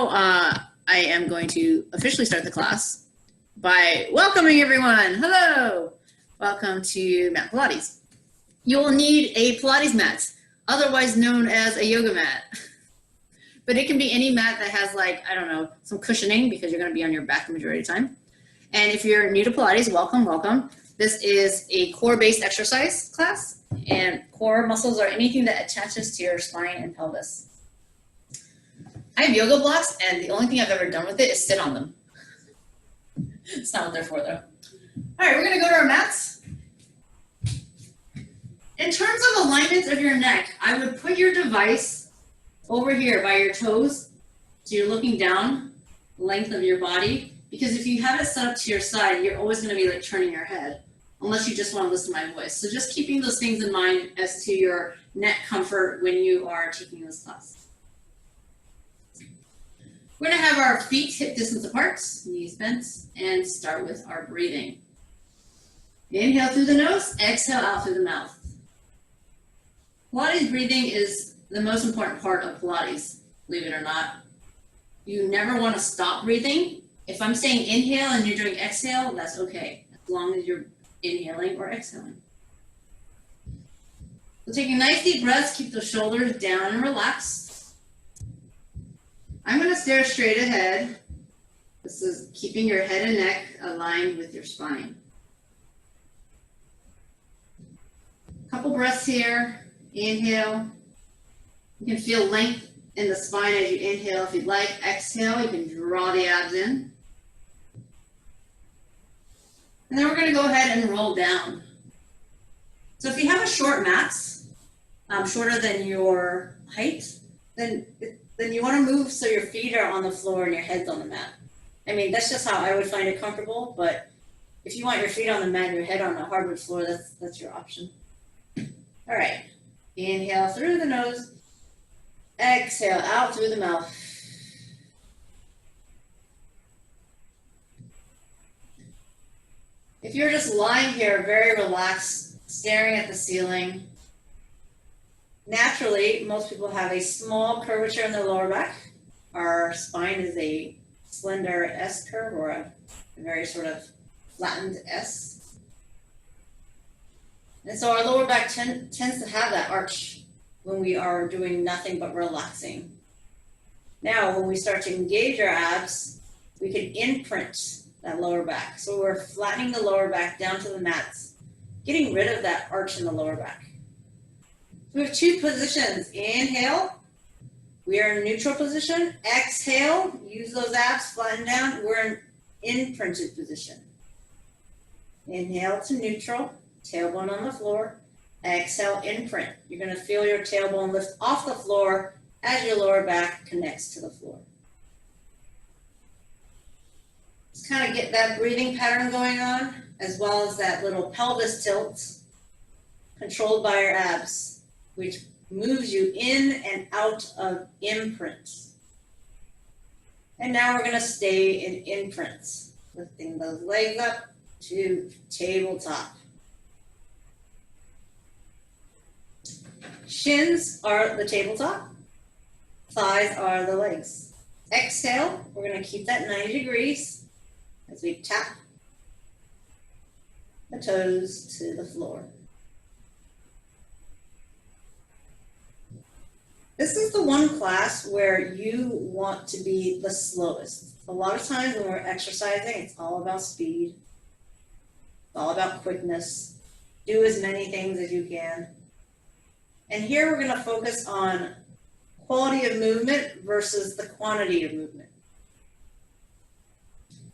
I am going to officially start the class by welcoming everyone. Hello. Welcome to Mat Pilates. You will need a Pilates mat, otherwise known as a yoga mat. But it can be any mat that has, like, I don't know, some cushioning, because you're going to be on your back the majority of the time. And if you're new to Pilates, welcome, welcome. This is a core-based exercise class, and core muscles are anything that attaches to your spine and pelvis. I have yoga blocks, and the only thing I've ever done with it is sit on them. It's not what they're for, though. All right, we're going to go to our mats. In terms of alignment of your neck, I would put your device over here by your toes, so you're looking down the length of your body, because if you have it set up to your side, you're always going to be like turning your head, unless you just want to listen to my voice. So just keeping those things in mind as to your neck comfort when you are taking this class. We're going to have our feet hip distance apart, knees bent, and start with our breathing. Inhale through the nose, exhale out through the mouth. Pilates breathing is the most important part of Pilates, believe it or not. You never want to stop breathing. If I'm saying inhale and you're doing exhale, that's okay, as long as you're inhaling or exhaling. So taking nice deep breaths, keep the shoulders down and relaxed. I'm going to stare straight ahead. This is keeping your head and neck aligned with your spine. Couple breaths here. Inhale. You can feel length in the spine as you inhale if you'd like. Exhale, you can draw the abs in. And then we're going to go ahead and roll down. So if you have a short mat, shorter than your height, then you want to move so your feet are on the floor and your head's on the mat. I mean, that's just how I would find it comfortable, but if you want your feet on the mat and your head on the hardwood floor, that's your option. All right, inhale through the nose, exhale out through the mouth. If you're just lying here very relaxed, staring at the ceiling, naturally, most people have a small curvature in their lower back. Our spine is a slender S curve, or a very sort of flattened S. And so our lower back tends to have that arch when we are doing nothing but relaxing. Now, when we start to engage our abs, we can imprint that lower back. So we're flattening the lower back down to the mats, getting rid of that arch in the lower back. We have two positions. Inhale, we are in neutral position. Exhale, use those abs, flatten down. We're in imprinted position. Inhale to neutral, tailbone on the floor. Exhale, imprint. You're going to feel your tailbone lift off the floor as your lower back connects to the floor. Just kind of get that breathing pattern going on, as well as that little pelvis tilt controlled by your abs, which moves you in and out of imprints. And now we're going to stay in imprints, lifting those legs up to tabletop. Shins are the tabletop, thighs are the legs. Exhale, we're going to keep that 90 degrees as we tap the toes to the floor. This is the one class where you want to be the slowest. A lot of times when we're exercising, it's all about speed. It's all about quickness. Do as many things as you can. And here we're going to focus on quality of movement versus the quantity of movement.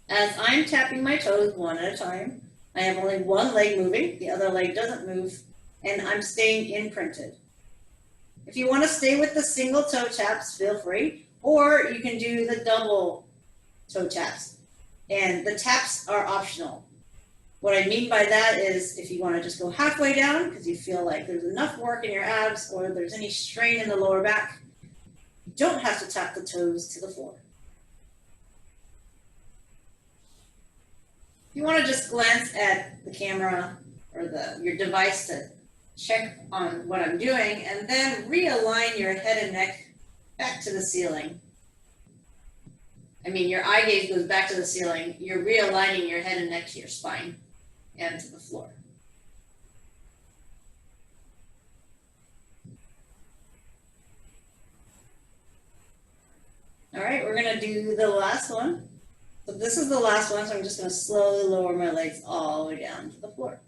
As I'm tapping my toes one at a time, I have only one leg moving, the other leg doesn't move, and I'm staying imprinted. If you want to stay with the single toe taps, feel free, or you can do the double toe taps. And the taps are optional. What I mean by that is if you want to just go halfway down because you feel like there's enough work in your abs or there's any strain in the lower back, you don't have to tap the toes to the floor. If you want to just glance at the camera or your device to check on what I'm doing, and then realign your head and neck back to the ceiling. I mean, your eye gaze goes back to the ceiling. You're realigning your head and neck to your spine and to the floor. All right, we're gonna do the last one. So this is the last one, so I'm just gonna slowly lower my legs all the way down to the floor.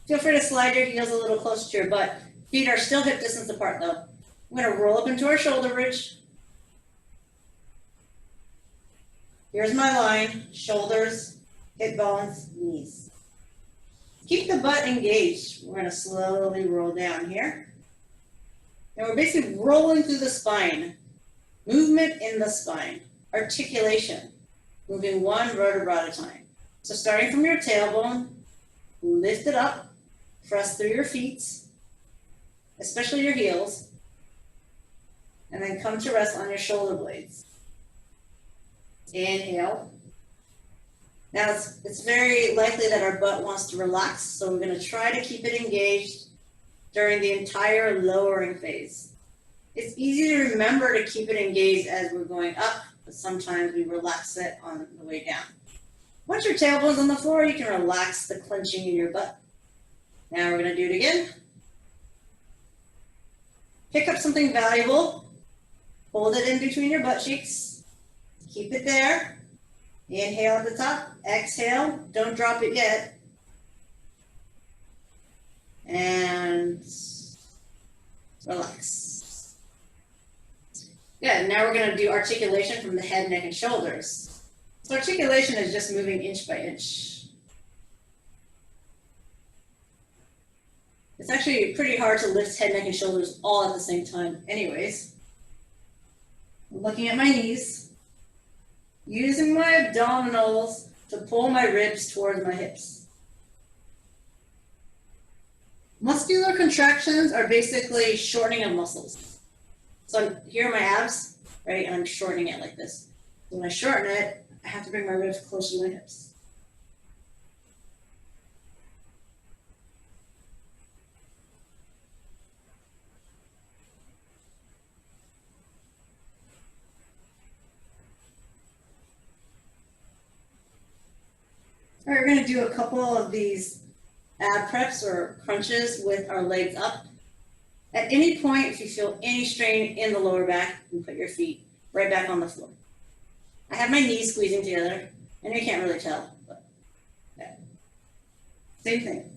Feel free to slide your heels a little closer to your butt. Feet are still hip distance apart though. We're gonna roll up into our shoulder bridge. Here's my line, shoulders, hip bones, knees. Keep the butt engaged. We're gonna slowly roll down here. And we're basically rolling through the spine. Movement in the spine. Articulation. Moving one vertebra at a time. So starting from your tailbone, lift it up, press through your feet, especially your heels, and then come to rest on your shoulder blades. Inhale. Now it's very likely that our butt wants to relax, so we're going to try to keep it engaged during the entire lowering phase. It's easy to remember to keep it engaged as we're going up, but sometimes we relax it on the way down. Once your tailbone's on the floor, you can relax the clenching in your butt. Now we're going to do it again. Pick up something valuable. Hold it in between your butt cheeks. Keep it there. Inhale at the top. Exhale. Don't drop it yet. And relax. Good. Now we're going to do articulation from the head, neck, and shoulders. So articulation is just moving inch by inch. It's actually pretty hard to lift head, neck, and shoulders all at the same time anyways. I'm looking at my knees, using my abdominals to pull my ribs towards my hips. Muscular contractions are basically shortening of muscles. So here are my abs, right? And I'm shortening it like this. So when I shorten it, I have to bring my ribs closer to my hips. All right, we're going to do a couple of these ab preps or crunches with our legs up. At any point, if you feel any strain in the lower back, you can put your feet right back on the floor. I have my knees squeezing together, and you can't really tell, but yeah. Same thing.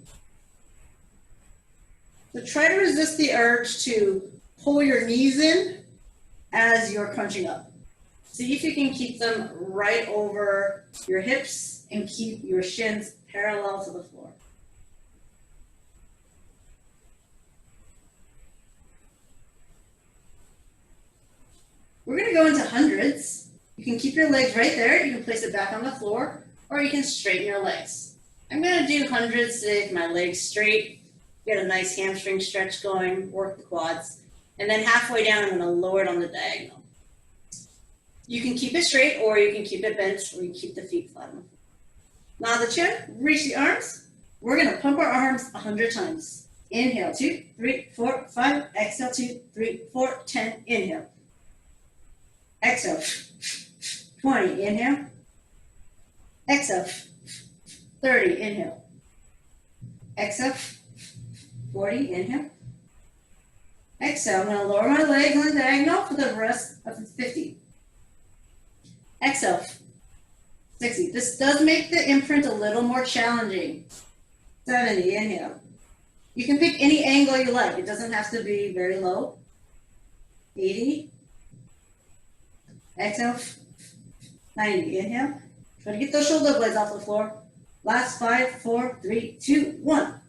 So try to resist the urge to pull your knees in as you're crunching up. See if you can keep them right over your hips and keep your shins parallel to the floor. We're going to go into hundreds. You can keep your legs right there. You can place it back on the floor, or you can straighten your legs. I'm going to do hundreds today with my legs straight. Get a nice hamstring stretch going, work the quads. And then halfway down, I'm going to lower it on the diagonal. You can keep it straight, or you can keep it bent, or you can keep the feet flat on the floor. Now the chin, reach the arms. We're going to pump our arms 100 times. Inhale, 2, 3, 4, 5. Exhale, 2, 3, 4, 10. Inhale. Exhale. 20. Inhale. Exhale. 30. Inhale. Exhale. 40. Inhale. Exhale. I'm going to lower my legs on the diagonal for the rest of the 50. Exhale. 60. This does make the imprint a little more challenging. 70. Inhale. You can pick any angle you like. It doesn't have to be very low. 80. Exhale. 90. Inhale. Try to get those shoulder blades off the floor. Last 5, 4, 3, 2, 1.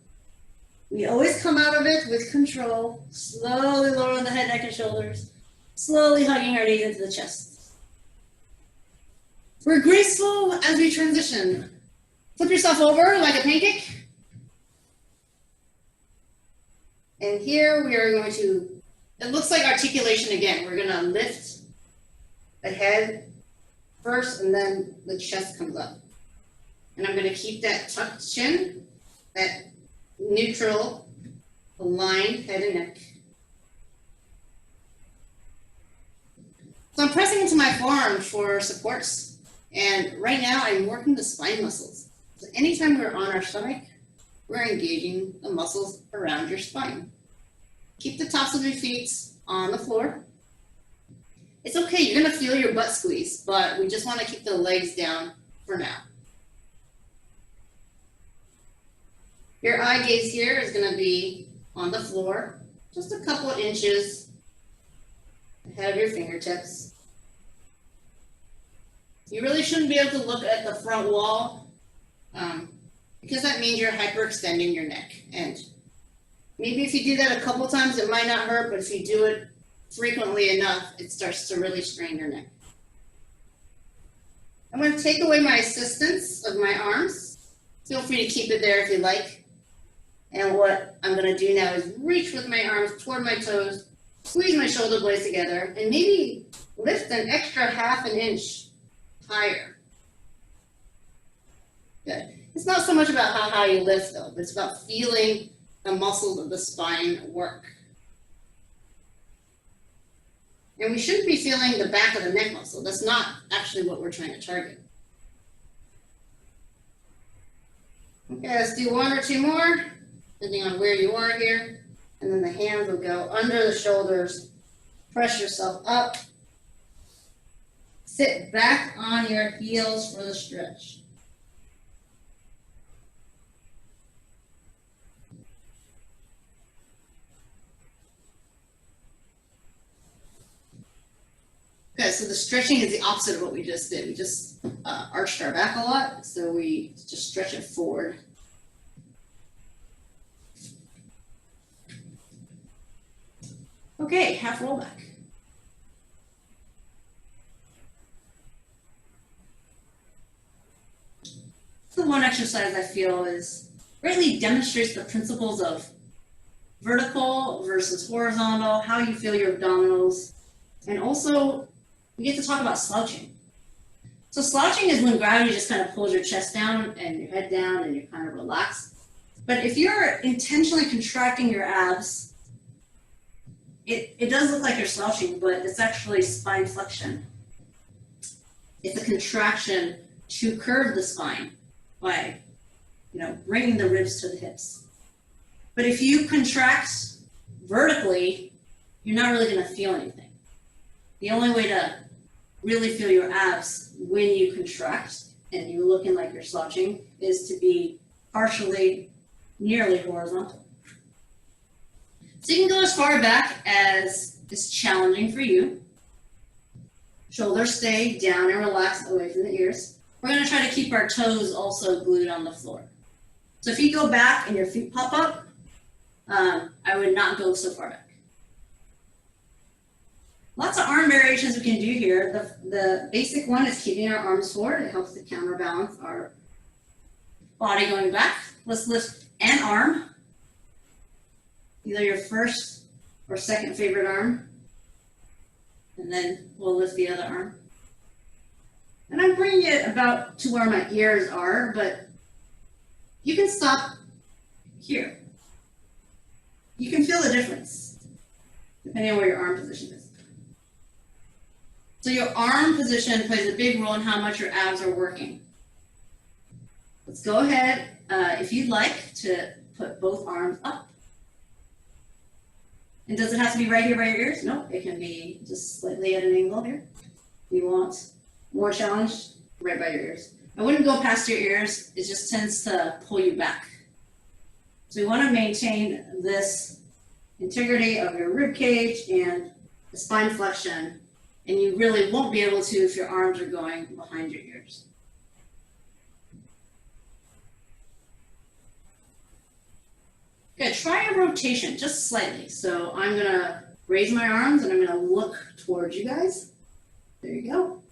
We always come out of it with control. Slowly lowering the head, neck, and shoulders. Slowly hugging our knees into the chest. We're graceful as we transition. Flip yourself over like a pancake. And here we are going to, it looks like articulation again. We're going to lift the head first, and then the chest comes up. And I'm going to keep that tucked chin, that neutral, aligned head and neck. So I'm pressing into my forearm for supports, and right now I'm working the spine muscles. So anytime we're on our stomach, we're engaging the muscles around your spine. Keep the tops of your feet on the floor. It's okay, you're gonna feel your butt squeeze, but we just wanna keep the legs down for now. Your eye gaze here is gonna be on the floor, just a couple of inches ahead of your fingertips. You really shouldn't be able to look at the front wall because that means you're hyperextending your neck. And maybe if you do that a couple times, it might not hurt, but if you do it frequently enough, it starts to really strain your neck. I'm going to take away my assistance of my arms. Feel free to keep it there if you like. And what I'm going to do now is reach with my arms toward my toes, squeeze my shoulder blades together, and maybe lift an extra ½ inch higher. Good. It's not so much about how high you lift though, but it's about feeling the muscles of the spine work. And we shouldn't be feeling the back of the neck muscle. That's not actually what we're trying to target. Okay, let's do 1 or 2 more, depending on where you are here. And then the hands will go under the shoulders. Press yourself up. Sit back on your heels for the stretch. Okay, so the stretching is the opposite of what we just did. We just arched our back a lot, so we just stretch it forward. Okay, half roll back. The one exercise I feel is greatly demonstrates the principles of vertical versus horizontal, how you feel your abdominals, and also we get to talk about slouching. So slouching is when gravity just kind of pulls your chest down and your head down and you're kind of relaxed. But if you're intentionally contracting your abs, it does look like you're slouching, but it's actually spine flexion. It's a contraction to curve the spine by, bringing the ribs to the hips. But if you contract vertically, you're not really going to feel anything. The only way to really feel your abs when you contract and you're looking like you're slouching is to be partially, nearly horizontal. So you can go as far back as is challenging for you. Shoulders stay down and relaxed away from the ears. We're going to try to keep our toes also glued on the floor. So if you go back and your feet pop up, I would not go so far back. Lots of arm variations we can do here. The basic one is keeping our arms forward. It helps to counterbalance our body going back. Let's lift an arm, either your first or second favorite arm, and then we'll lift the other arm. And I'm bringing it about to where my ears are, but you can stop here. You can feel the difference depending on where your arm position is. So your arm position plays a big role in how much your abs are working. Let's go ahead, if you'd like, to put both arms up. And does it have to be right here by your ears? No, it can be just slightly at an angle here. If you want more challenge, right by your ears. I wouldn't go past your ears. It just tends to pull you back. So we want to maintain this integrity of your rib cage and the spine flexion. And you really won't be able to if your arms are going behind your ears. Good, try a rotation, just slightly. So I'm gonna raise my arms and I'm gonna look towards you guys. There you go.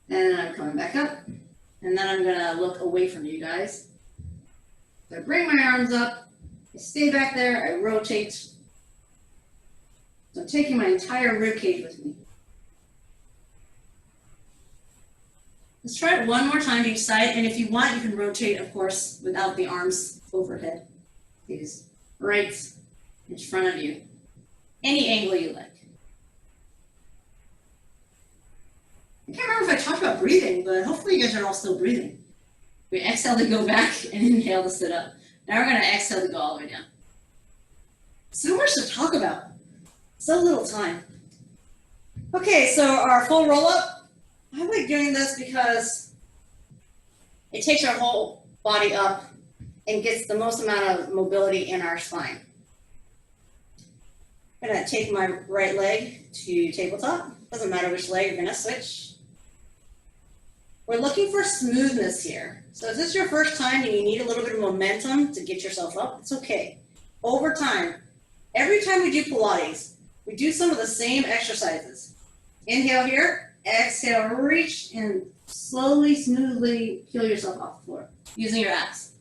And then I'm coming back up. And then I'm gonna look away from you guys. So I bring my arms up, I stay back there, I rotate. So I'm taking my entire rib cage with me. Let's try it one more time each side, and if you want, you can rotate, of course, without the arms overhead. These right in front of you. Any angle you like. I can't remember if I talked about breathing, but hopefully you guys are all still breathing. We exhale to go back and inhale to sit up. Now we're going to exhale to go all the way down. So much to talk about. So little time. Okay, so our full roll-up. I like doing this because it takes our whole body up and gets the most amount of mobility in our spine. I'm going to take my right leg to tabletop. Doesn't matter which leg, you're going to switch. We're looking for smoothness here. So if this is your first time and you need a little bit of momentum to get yourself up, it's okay. Over time, every time we do Pilates, we do some of the same exercises. Inhale here, exhale, reach, and slowly, smoothly peel yourself off the floor using your abs.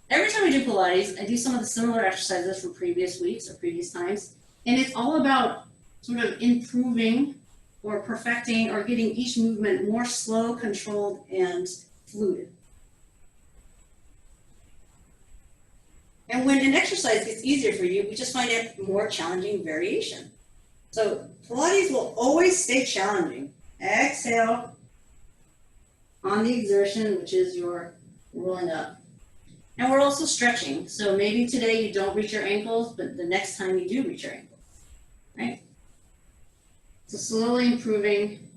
Every time we do Pilates, I do some of the similar exercises from previous weeks or previous times, and it's all about sort of improving or perfecting or getting each movement more slow, controlled, and fluid. And when an exercise gets easier for you, we just find it more challenging variation. So Pilates will always stay challenging. Exhale on the exertion, which is your rolling up. And we're also stretching. So maybe today you don't reach your ankles, but the next time you do reach your ankles, right? So slowly improving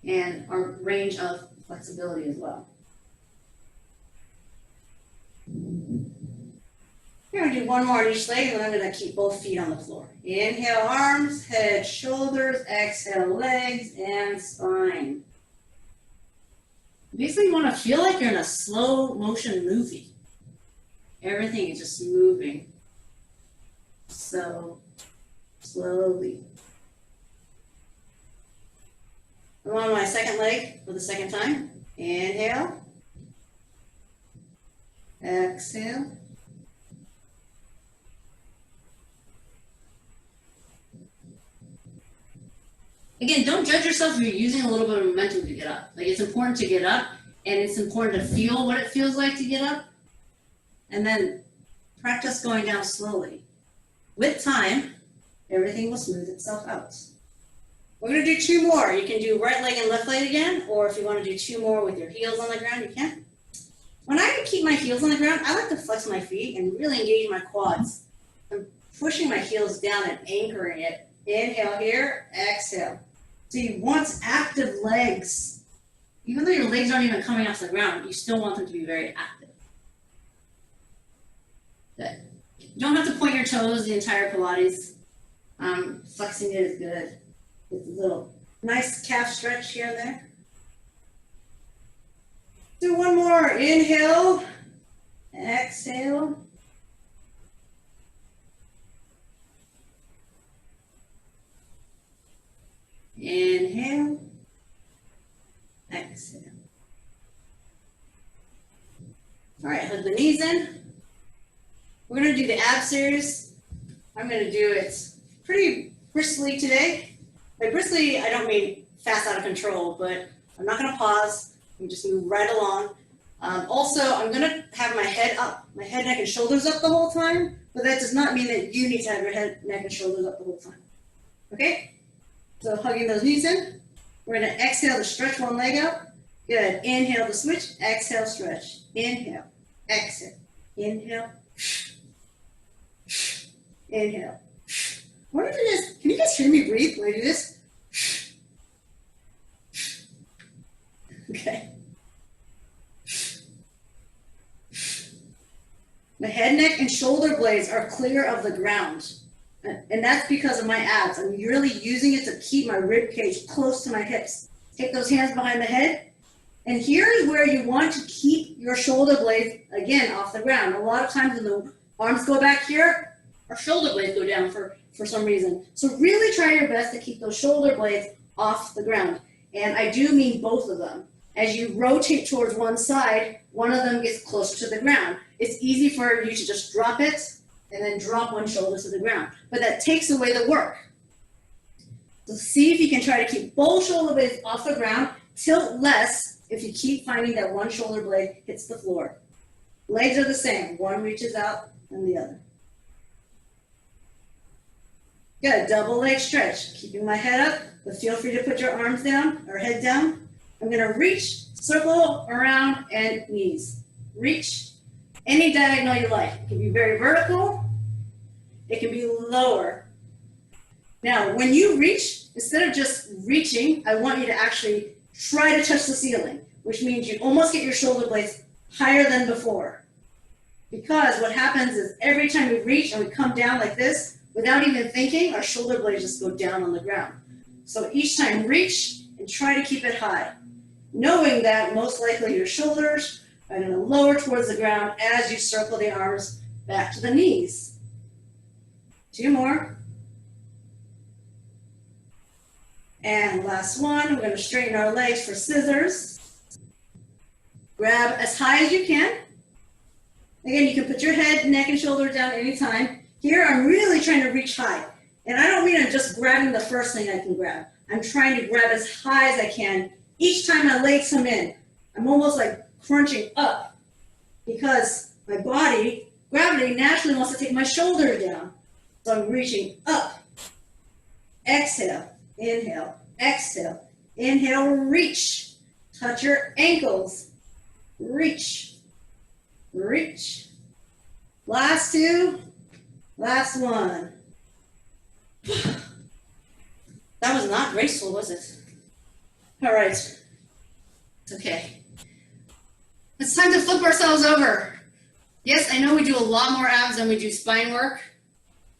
and our range of flexibility as well. We're going to do one more on each leg, and then I'm going to keep both feet on the floor. Inhale, arms, head, shoulders. Exhale, legs and spine. Basically, you want to feel like you're in a slow motion movie. Everything is just moving. So slowly. I'm on my second leg for the second time. Inhale. Exhale. Again, don't judge yourself if you're using a little bit of momentum to get up. Like, it's important to get up, and it's important to feel what it feels like to get up, and then practice going down slowly. With time, everything will smooth itself out. We're going to do two more. You can do right leg and left leg again, or if you want to do two more with your heels on the ground, you can. When I keep my heels on the ground, I like to flex my feet and really engage my quads. I'm pushing my heels down and anchoring it. Inhale here, exhale. So you want active legs. Even though your legs aren't even coming off the ground, you still want them to be very active. Good. You don't have to point your toes the entire Pilates. Flexing it is good. With a little nice calf stretch here and there. Do one more. Inhale, exhale. Inhale, exhale. All right, hug the knees in. We're going to do the ab series. I'm going to do it pretty briskly today. By briskly, I don't mean fast out of control, but I'm not going to pause. I'm just move right along. Also, I'm going to have my head up, my head, neck, and shoulders up the whole time, but that does not mean that you need to have your head, neck, and shoulders up the whole time. Okay? So hugging those knees in. We're going to exhale to stretch one leg out. Good. Inhale to switch. Exhale, stretch. Inhale. Exhale. Inhale. Inhale. I wonder if it is, can you guys hear me breathe when I do this? Okay. My head, neck, and shoulder blades are clear of the ground. And that's because of my abs. I'm really using it to keep my rib cage close to my hips. Take those hands behind the head. And here is where you want to keep your shoulder blades, again, off the ground. A lot of times when the arms go back here, our shoulder blades go down for some reason. So really try your best to keep those shoulder blades off the ground. And I do mean both of them. As you rotate towards one side, one of them gets closer to the ground. It's easy for you to just drop it and then drop one shoulder to the ground. But that takes away the work. So see if you can try to keep both shoulder blades off the ground. Tilt less if you keep finding that one shoulder blade hits the floor. Legs are the same. One reaches out and the other. Good. Double leg stretch. Keeping my head up, but feel free to put your arms down or head down. I'm gonna reach, circle, around, and knees. Reach any diagonal you like. It can be very vertical, it can be lower. Now, when you reach, instead of just reaching, I want you to actually try to touch the ceiling, which means you almost get your shoulder blades higher than before. Because what happens is every time we reach and we come down like this, without even thinking, our shoulder blades just go down on the ground. So each time reach and try to keep it high, knowing that most likely your shoulders are going to lower towards the ground as you circle the arms back to the knees. 2 more. And last one, we're going to straighten our legs for scissors. Grab as high as you can. Again, you can put your head, neck, and shoulder down anytime. Here, I'm really trying to reach high. And I don't mean I'm just grabbing the first thing I can grab. I'm trying to grab as high as I can. Each time my legs come in, I'm almost like crunching up because my body, gravity naturally wants to take my shoulder down. So I'm reaching up. Exhale, inhale, exhale, inhale, reach. Touch your ankles. Reach. Reach. Last 2. Last one. That was not graceful, was it? All right. It's okay. It's time to flip ourselves over. Yes, I know we do a lot more abs than we do spine work,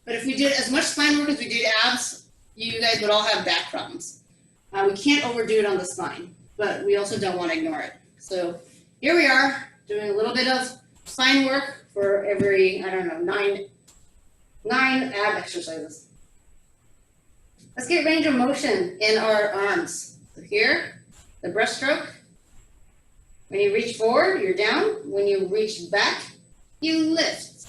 but if we did as much spine work as we did abs, you guys would all have back problems. We can't overdo it on the spine, but we also don't want to ignore it. So here we are doing a little bit of spine work for every, I don't know, 9 ab exercises. Let's get range of motion in our arms. So here, the breaststroke. When you reach forward, you're down. When you reach back, you lift.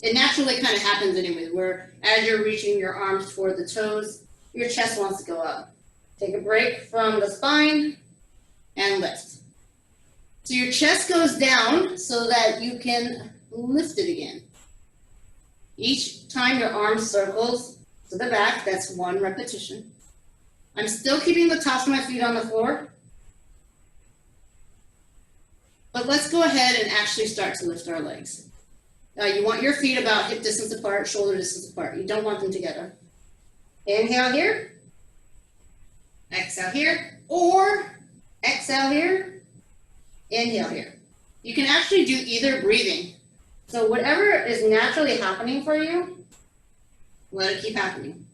It naturally kind of happens anyway, where as you're reaching your arms toward the toes, your chest wants to go up. Take a break from the spine and lift. So your chest goes down so that you can lift it again. Each time your arm circles to the back, that's 1 repetition. I'm still keeping the tops of my feet on the floor. But let's go ahead and actually start to lift our legs. You want your feet about hip distance apart, shoulder distance apart. You don't want them together. Inhale here. Exhale here. Or exhale here. Inhale here. You can actually do either breathing. So whatever is naturally happening for you, let it keep happening.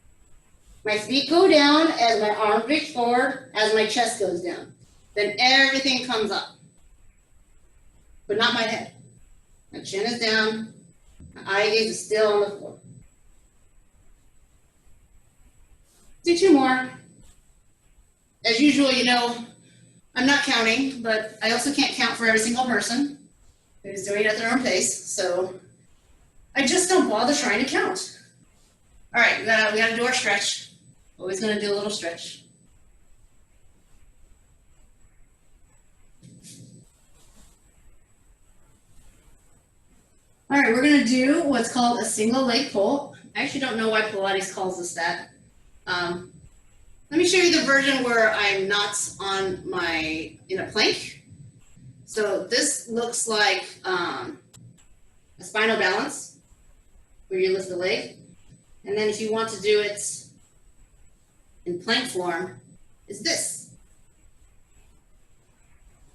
My feet go down as my arms reach forward, as my chest goes down. Then everything comes up. But not my head. My chin is down, my eye gaze is still on the floor. Do 2 more. As usual, you know, I'm not counting, but I also can't count for every single person who's doing it at their own pace, so I just don't bother trying to count. All right, we gotta do our stretch. Always gonna do a little stretch. All right, we're gonna do what's called a single leg pull. I actually don't know why Pilates calls this that. Let me show you the version where I'm not on in a plank. So this looks like a spinal balance, where you lift the leg. And then if you want to do it in plank form, is this.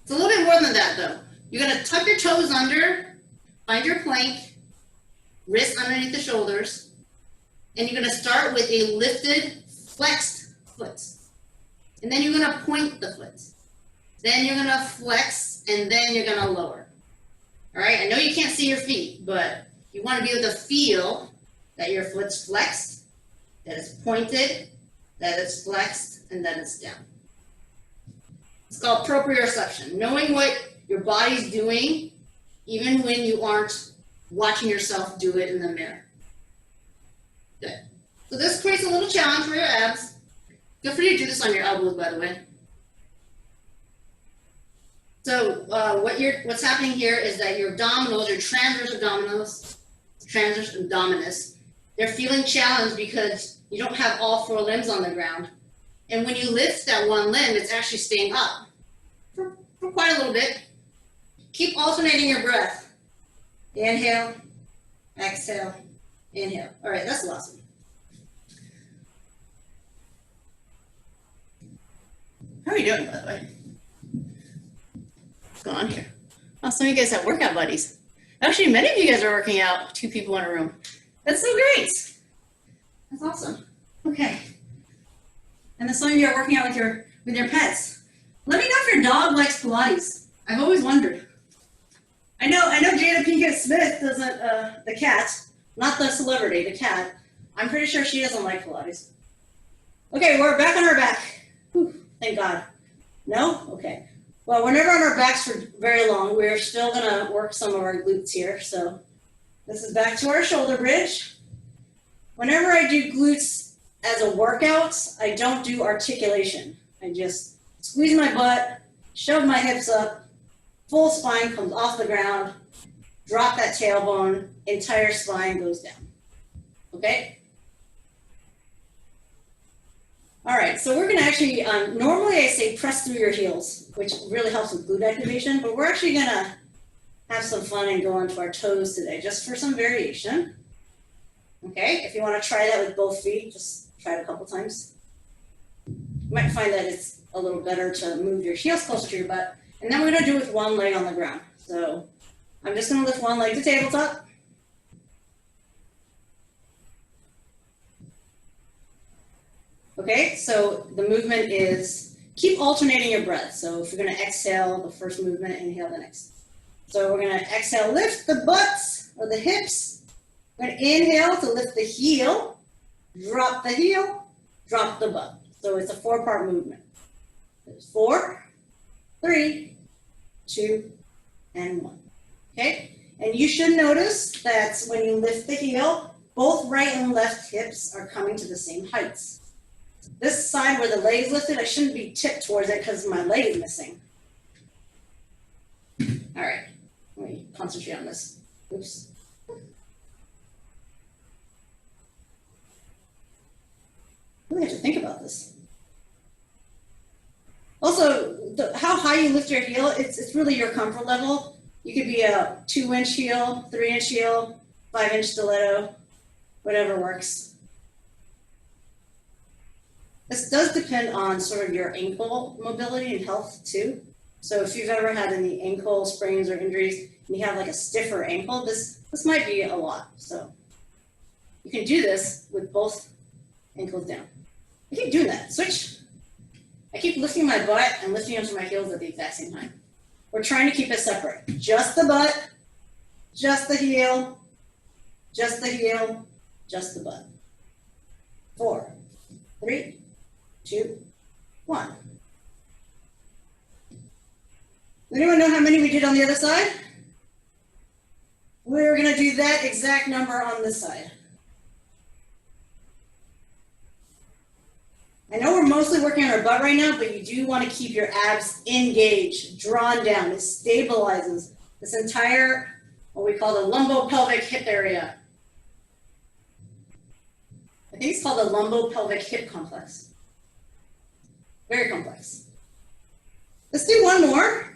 It's a little bit more than that though. You're gonna tuck your toes under, find your plank, wrists underneath the shoulders, and you're gonna start with a lifted, flexed foot. And then you're gonna point the foot. Then you're gonna flex, and then you're gonna lower. All right, I know you can't see your feet, but you wanna be able to feel that your foot's flexed, that it's pointed, that it's flexed, and that it's down. It's called proprioception, knowing what your body's doing, even when you aren't watching yourself do it in the mirror. Good. So this creates a little challenge for your abs. Feel free to do this on your elbows, by the way. So what's happening here is that your abdominals, your transverse abdominis, they're feeling challenged because you don't have all 4 limbs on the ground. And when you lift that one limb, it's actually staying up. for quite a little bit. Keep alternating your breath. Inhale, exhale, inhale. All right, that's awesome. How are you doing, by the way? What's going on here? Oh, some of you guys have workout buddies. Actually, many of you guys are working out, 2 people in a room. That's so great. That's awesome. Okay. And then some of you are working out with your pets. Let me know if your dog likes Pilates. I've always wondered. I know Jada Pinkett Smith doesn't, the cat, not the celebrity, the cat. I'm pretty sure she doesn't like Pilates. Okay, we're back on our back. Whew, thank God. No? Okay. Well, we're never on our backs for very long. We're still gonna work some of our glutes here. So this is back to our shoulder bridge. Whenever I do glutes as a workout, I don't do articulation. I just squeeze my butt, shove my hips up, full spine comes off the ground, drop that tailbone, entire spine goes down. Okay? All right, so we're gonna actually, normally I say press through your heels, which really helps with glute activation, but we're actually gonna have some fun and go onto our toes today, just for some variation. Okay, if you wanna try that with both feet, just try it a couple times. You might find that it's a little better to move your heels closer to your butt. And then we're gonna do it with one leg on the ground. So I'm just gonna lift one leg to tabletop. Okay, so the movement is keep alternating your breath. So if you're gonna exhale the first movement, inhale the next. So we're gonna exhale, lift the butts or the hips. We're gonna inhale to lift the heel, drop the heel, drop the butt. So it's a 4-part movement. There's 4, 3, 2, and 1. Okay, and you should notice that when you lift the heel, both right and left hips are coming to the same heights. This side where the leg is lifted, I shouldn't be tipped towards it because my leg is missing. All right, let me concentrate on this. Oops. Really have to think about this. Also, how high you lift your heel, it's really your comfort level. You could be a 2-inch heel, 3-inch heel, 5-inch stiletto, whatever works. This does depend on sort of your ankle mobility and health too. So if you've ever had any ankle sprains or injuries and you have like a stiffer ankle, this might be a lot. So you can do this with both ankles down. I keep doing that. Switch. I keep lifting my butt and lifting onto my heels at the exact same time. We're trying to keep it separate. Just the butt, just the heel, just the heel, just the butt. 4, 3, 2, 1. Anyone know how many we did on the other side? We're going to do that exact number on this side. I know we're mostly working on our butt right now, but you do want to keep your abs engaged, drawn down. It stabilizes this entire, what we call the lumbopelvic hip area. I think it's called the lumbopelvic hip complex. Very complex. Let's do one more.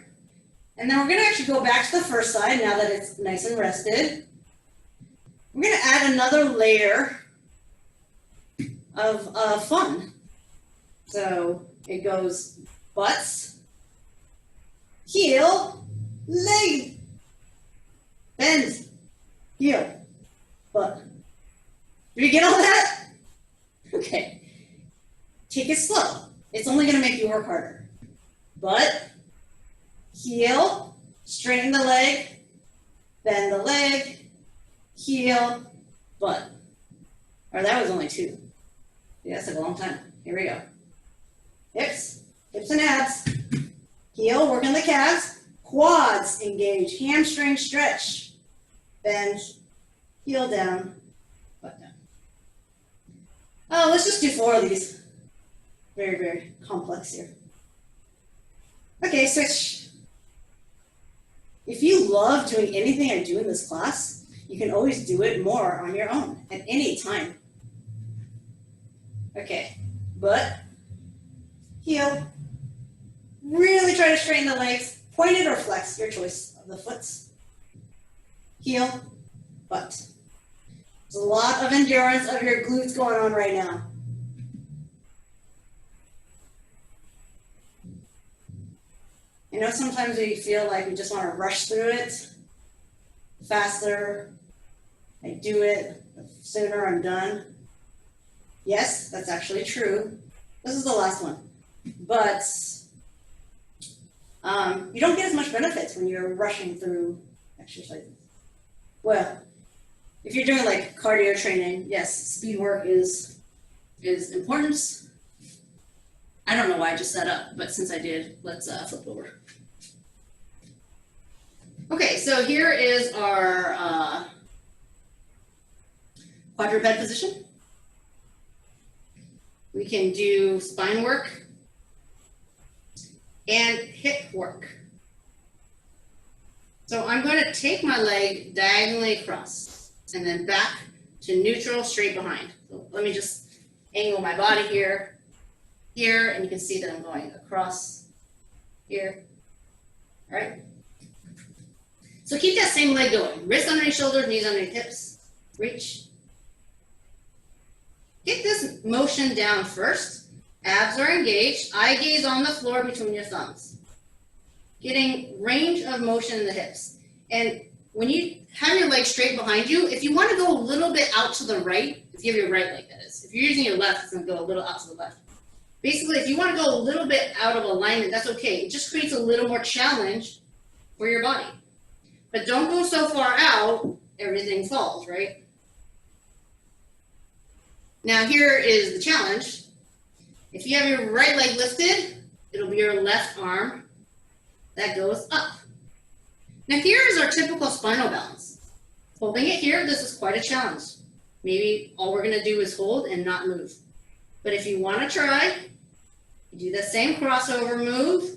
And then we're going to actually go back to the first side now that it's nice and rested. We're going to add another layer of fun. So it goes butts, heel, leg, bend, heel, butt. Did you get all that? Okay. Take it slow. It's only going to make you work harder. Butt, heel, straighten the leg, bend the leg, heel, butt. Or that was only 2. Yeah, that took a long time. Here we go. Hips and abs. Heel, work on the calves. Quads, engage. Hamstring, stretch. Bend, heel down, butt down. Oh, let's just do 4 of these. Very, very complex here. Okay, switch. If you love doing anything I do in this class, you can always do it more on your own at any time. Okay, butt, heel. Really try to straighten the legs. Pointed or flex, your choice of the foots. Heel, butt. There's a lot of endurance of your glutes going on right now. You know, sometimes we feel like we just want to rush through it. Faster, I do it, the sooner I'm done. Yes, that's actually true. This is the last one. But you don't get as much benefits when you're rushing through exercises. Well, if you're doing like cardio training, yes, speed work is important. I don't know why I just set up, but since I did, let's flip over. Okay, so here is our quadruped position. We can do spine work and hip work. So I'm going to take my leg diagonally across and then back to neutral, straight behind. So let me just angle my body here, and you can see that I'm going across here. All right. So keep that same leg going. Wrists underneath shoulders, knees underneath hips. Reach. Get this motion down first. Abs are engaged. Eye gaze on the floor between your thumbs. Getting range of motion in the hips. And when you have your leg straight behind you, if you want to go a little bit out to the right, if you have your right leg, that is. If you're using your left, it's going to go a little out to the left. Basically, if you want to go a little bit out of alignment, that's okay. It just creates a little more challenge for your body. But don't go so far out, everything falls, right? Now here is the challenge. If you have your right leg lifted, it'll be your left arm that goes up. Now here is our typical spinal balance. Holding it here, this is quite a challenge. Maybe all we're gonna do is hold and not move. But if you wanna try, you do the same crossover move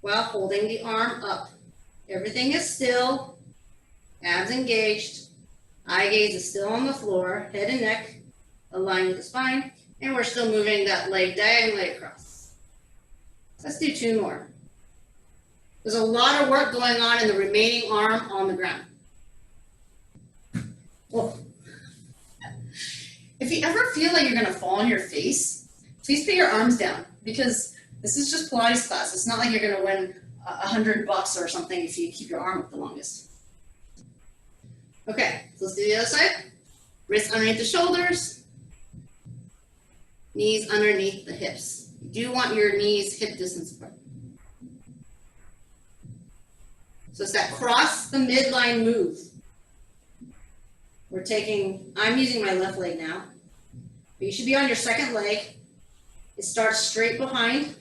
while holding the arm up. Everything is still, abs engaged, eye gaze is still on the floor, head and neck aligned with the spine, and we're still moving that leg diagonally across. Let's do 2 more. There's a lot of work going on in the remaining arm on the ground. Whoa. If you ever feel like you're gonna fall on your face, please put your arms down, because this is just Pilates class. It's not like you're gonna win $100 or something if you keep your arm up the longest. Okay, so let's do the other side. Wrists underneath the shoulders, knees underneath the hips. You do want your knees hip distance apart. So it's that cross the midline move. I'm using my left leg now, but you should be on your second leg. It starts straight behind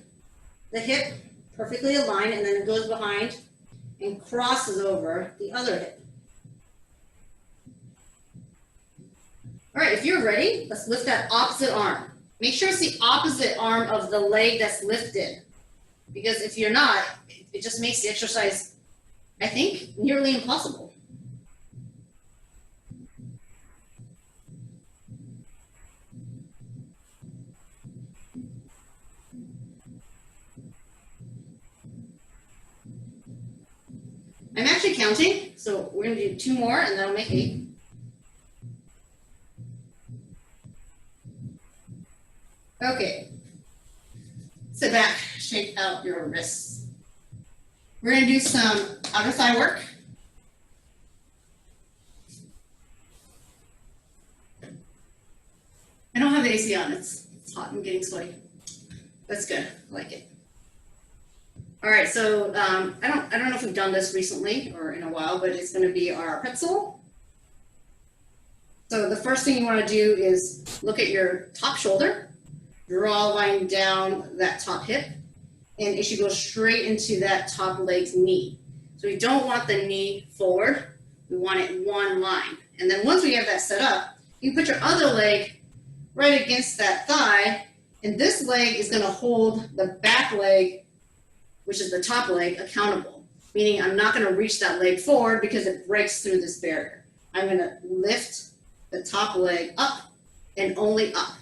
the hip, perfectly aligned, and then it goes behind and crosses over the other hip. All right, if you're ready, let's lift that opposite arm. Make sure it's the opposite arm of the leg that's lifted, because if you're not, it just makes the exercise, I think, nearly impossible. I'm actually counting, so we're going to do 2 more, and that'll make 8. Okay. Sit back, shake out your wrists. We're going to do some outer thigh work. I don't have the AC on. It's hot. I'm getting sweaty. That's good. I like it. All right, so I don't know if we've done this recently or in a while, but it's going to be our pretzel. So the first thing you want to do is look at your top shoulder, draw a line down that top hip, and it should go straight into that top leg's knee. So we don't want the knee forward. We want it one line. And then once we have that set up, you put your other leg right against that thigh, and this leg is going to hold the back leg, which is the top leg, accountable, meaning I'm not going to reach that leg forward because it breaks through this barrier. I'm going to lift the top leg up and only up,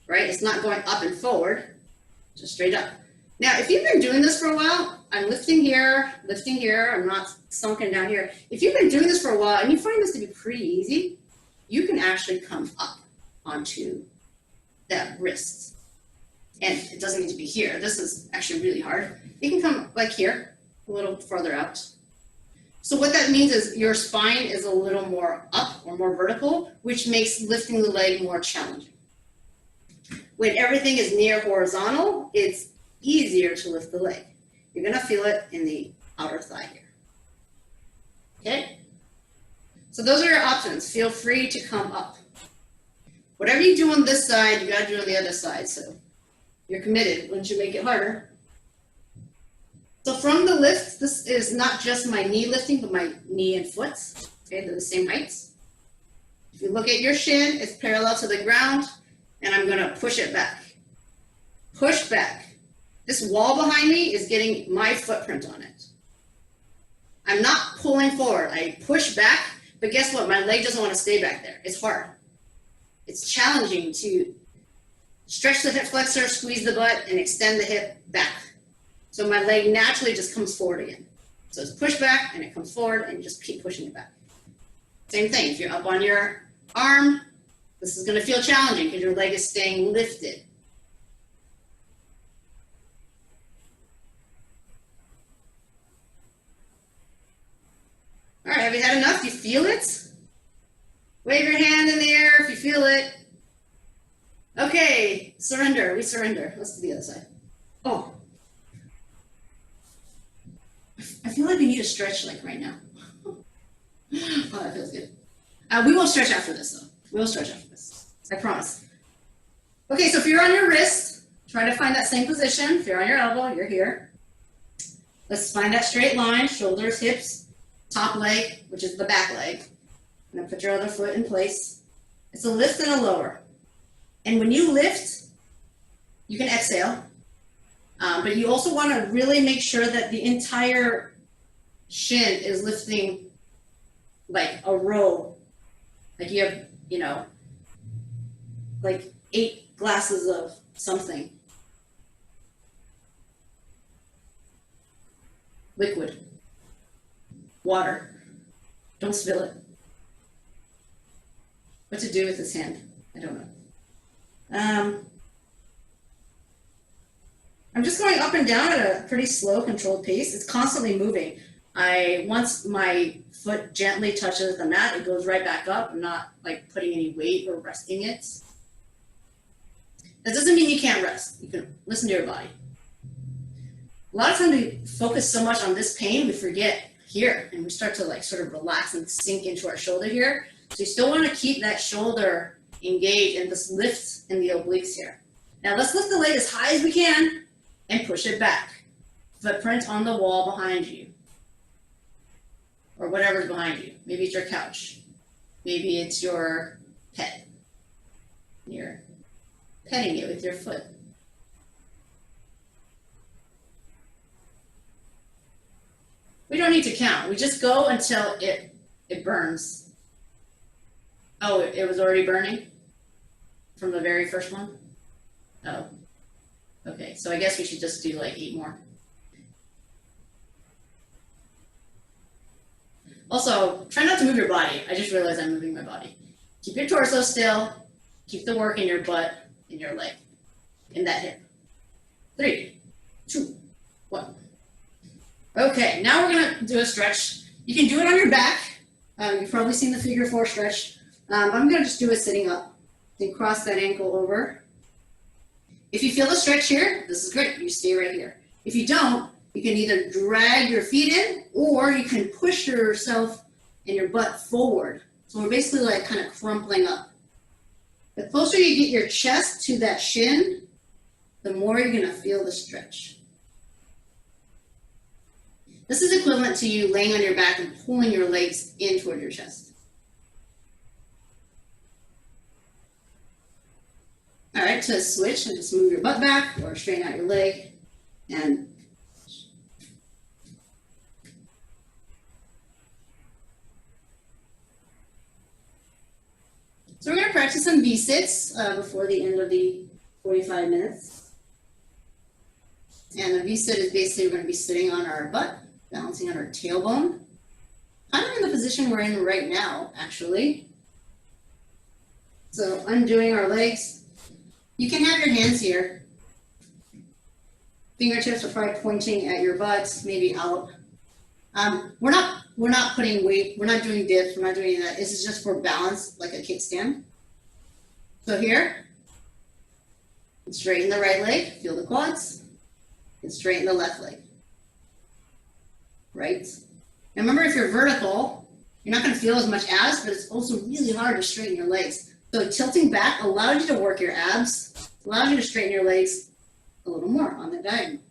right? It's not going up and forward, just straight up. Now, if you've been doing this for a while, I'm lifting here, I'm not sunken down here. If you've been doing this for a while and you find this to be pretty easy, you can actually come up onto that wrist. And it doesn't need to be here. This is actually really hard. You can come like here, a little further out. So what that means is your spine is a little more up or more vertical, which makes lifting the leg more challenging. When everything is near horizontal, it's easier to lift the leg. You're gonna feel it in the outer thigh here. Okay? So those are your options. Feel free to come up. Whatever you do on this side, you gotta do on the other side, so you're committed. Wouldn't you make it harder? So from the lift, this is not just my knee lifting, but my knee and foot. Okay, they're the same heights. If you look at your shin, it's parallel to the ground, and I'm gonna push it back. Push back. This wall behind me is getting my footprint on it. I'm not pulling forward. I push back, but guess what? My leg doesn't want to stay back there. It's hard. It's challenging to stretch the hip flexor, squeeze the butt, and extend the hip back. So my leg naturally just comes forward again. So it's push back, and it comes forward, and you just keep pushing it back. Same thing, if you're up on your arm, this is going to feel challenging because your leg is staying lifted. All right, have you had enough? You feel it? Wave your hand in the air if you feel it. Okay, surrender. We surrender. Let's do the other side. Oh. I feel like we need a stretch like right now. Oh, that feels good. We won't stretch after this though. We will stretch after this. I promise. Okay, so if you're on your wrist, try to find that same position. If you're on your elbow, you're here. Let's find that straight line, shoulders, hips, top leg, which is the back leg. And then put your other foot in place. It's a lift and a lower. And when you lift, you can exhale. But you also want to really make sure that the entire shin is lifting like a row. Like you have, you know, like 8 glasses of something. Liquid. Water. Don't spill it. What to do with this hand? I don't know. I'm just going up and down at a pretty slow, controlled pace. It's constantly moving. Once my foot gently touches the mat, it goes right back up. I'm not like putting any weight or resting it. That doesn't mean you can't rest. You can listen to your body. A lot of times we focus so much on this pain, we forget here, and we start to like sort of relax and sink into our shoulder here. So you still want to keep that shoulder engaged and this lift in the obliques here. Now let's lift the leg as high as we can and push it back. Footprint on the wall behind you. Or whatever's behind you. Maybe it's your couch. Maybe it's your pet. You're petting it with your foot. We don't need to count. We just go until it burns. Oh, it was already burning from the very first one? Oh, okay. So I guess we should just do like 8 more. Also, try not to move your body. I just realized I'm moving my body. Keep your torso still. Keep the work in your butt, in your leg, in that hip. 3, 2, 1. Okay, now we're gonna do a stretch. You can do it on your back. You've probably seen the figure 4 stretch. I'm gonna just do it sitting up. Then cross that ankle over. If you feel the stretch here, this is great. You stay right here. If you don't, you can either drag your feet in or you can push yourself and your butt forward. So we're basically like kind of crumpling up. The closer you get your chest to that shin, the more you're gonna feel the stretch. This is equivalent to you laying on your back and pulling your legs in toward your chest. All right, to switch, and just move your butt back or straighten out your leg. And so we're going to practice some V-sits before the end of the 45 minutes. And a V-sit is basically we're going to be sitting on our butt, balancing on our tailbone. Kind of in the position we're in right now, actually. So undoing our legs. You can have your hands here. Fingertips are probably pointing at your butt, maybe out. We're not putting weight, we're not doing dips, we're not doing any of that. This is just for balance, like a kickstand. So here, straighten the right leg, feel the quads, and straighten the left leg. Right? And remember, if you're vertical, you're not going to feel as much abs, but it's also really hard to straighten your legs. So tilting back allows you to work your abs, allows you to straighten your legs a little more on the diagonal.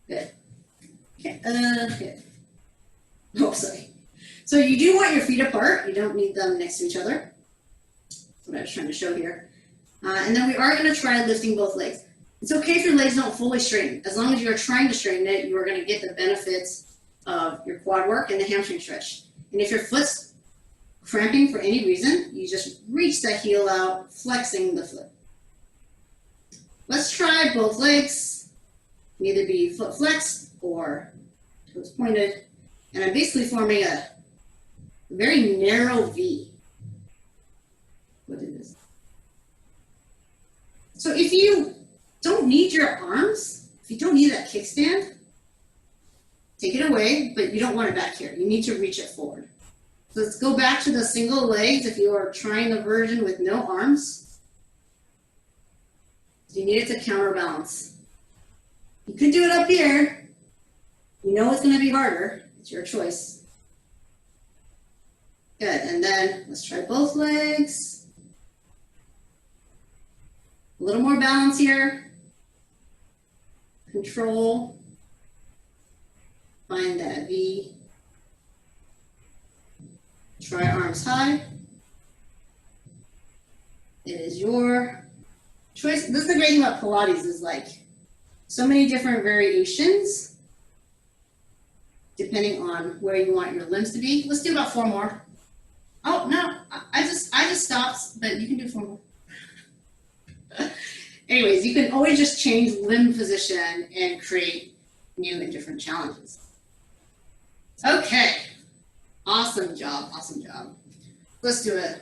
Good. Okay. Good. Oh, sorry. So you do want your feet apart. You don't need them next to each other. That's what I was trying to show here. And then we are going to try lifting both legs. It's okay if your legs don't fully straighten. As long as you're trying to straighten it, you are going to get the benefits of your quad work and the hamstring stretch. And if your foot's cramping for any reason, you just reach that heel out, flexing the foot. Let's try both legs. Either be foot flexed or toes pointed. And I'm basically forming a very narrow V. What is this? So if you don't need your arms, if you don't need that kickstand, take it away, but you don't want it back here. You need to reach it forward. So let's go back to the single legs if you are trying the version with no arms. You need it to counterbalance. You could do it up here. You know it's going to be harder. It's your choice. Good, and then let's try both legs. A little more balance here. Control. Find that V. Try arms high. It is your choice. This is the great thing about Pilates is like so many different variations depending on where you want your limbs to be. Let's do about 4 more. Oh no, I just stopped, but you can do 4 more. Anyways, you can always just change limb position and create new and different challenges. Okay, awesome job, awesome job. Let's do a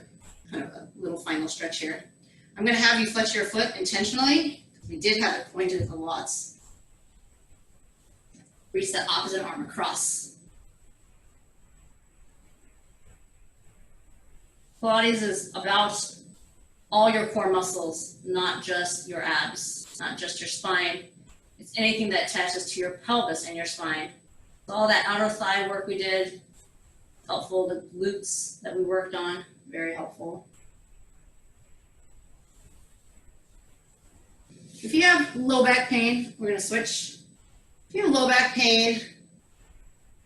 kind of a little final stretch here. I'm gonna have you flex your foot intentionally. We did have it pointed a lot. Reach that opposite arm across. Pilates is about all your core muscles, not just your abs, not just your spine. It's anything that attaches to your pelvis and your spine. So all that outer thigh work we did, helpful. The glutes that we worked on, very helpful. If you have low back pain, we're going to switch. If you have low back pain,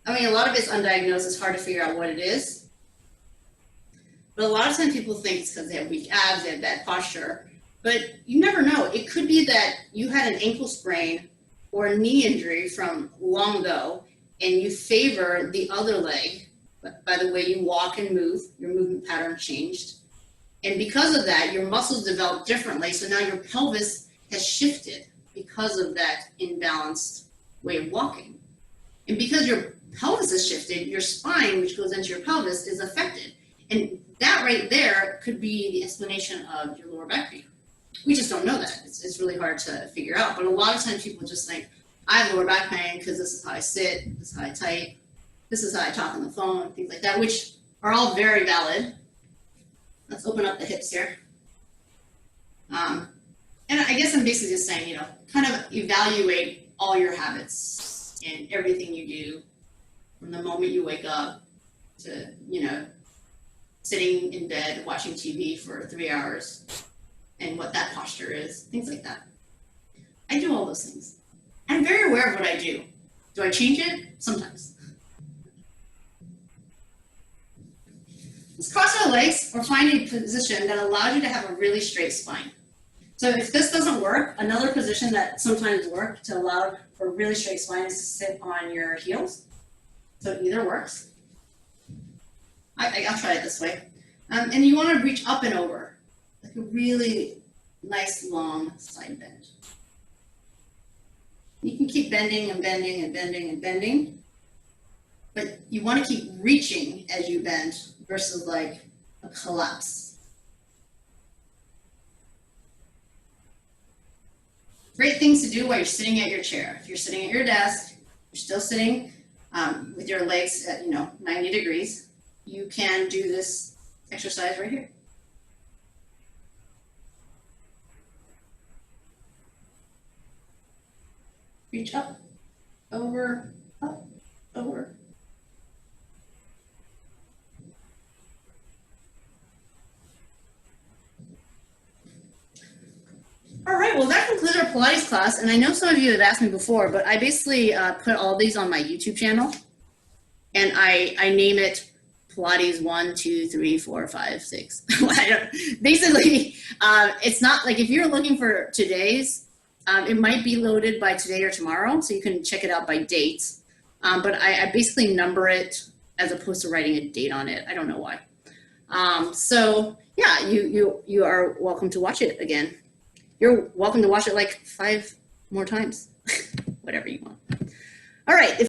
I mean, a lot of it's undiagnosed. It's hard to figure out what it is. But a lot of times people think it's because they have weak abs, they have bad posture. But you never know. It could be that you had an ankle sprain or a knee injury from long ago, and you favor the other leg by the way you walk and move. Your movement pattern changed. And because of that, your muscles developed differently. So now your pelvis has shifted because of that imbalanced way of walking. And because your pelvis has shifted, your spine, which goes into your pelvis, is affected. And that right there could be the explanation of your lower back pain. We just don't know that. It's really hard to figure out. But a lot of times people just think, I have lower back pain because this is how I sit, this is how I type, this is how I talk on the phone, things like that, which are all very valid. Let's open up the hips here. And I guess I'm basically just saying, kind of evaluate all your habits and everything you do from the moment you wake up to, sitting in bed watching TV for 3 hours and what that posture is, things like that. I do all those things. I'm very aware of what I do. Do I change it? Sometimes. Let's cross our legs or find a position that allows you to have a really straight spine. So if this doesn't work, another position that sometimes works to allow for a really straight spine is to sit on your heels. So it either works. I'll try it this way. And you want to reach up and over, like a really nice long side bend. can keep bending and bending and bending and bending, but you want to keep reaching as you bend versus like a collapse. Great things to do while you're sitting at your chair. If you're sitting at your desk, you're still sitting with your legs at 90 degrees, you can do this exercise right here. Reach up, over, up, over. All right, well, that concludes our Pilates class. And I know some of you have asked me before, but I basically put all these on my YouTube channel. And I name it Pilates 1, 2, 3, 4, 5, 6. Basically, it's not like if you're looking for today's, it might be loaded by today or tomorrow, so you can check it out by dates. But I basically number it as opposed to writing a date on it. I don't know why. So yeah, you are welcome to watch it again. You're welcome to watch it like 5 more times, whatever you want. All right.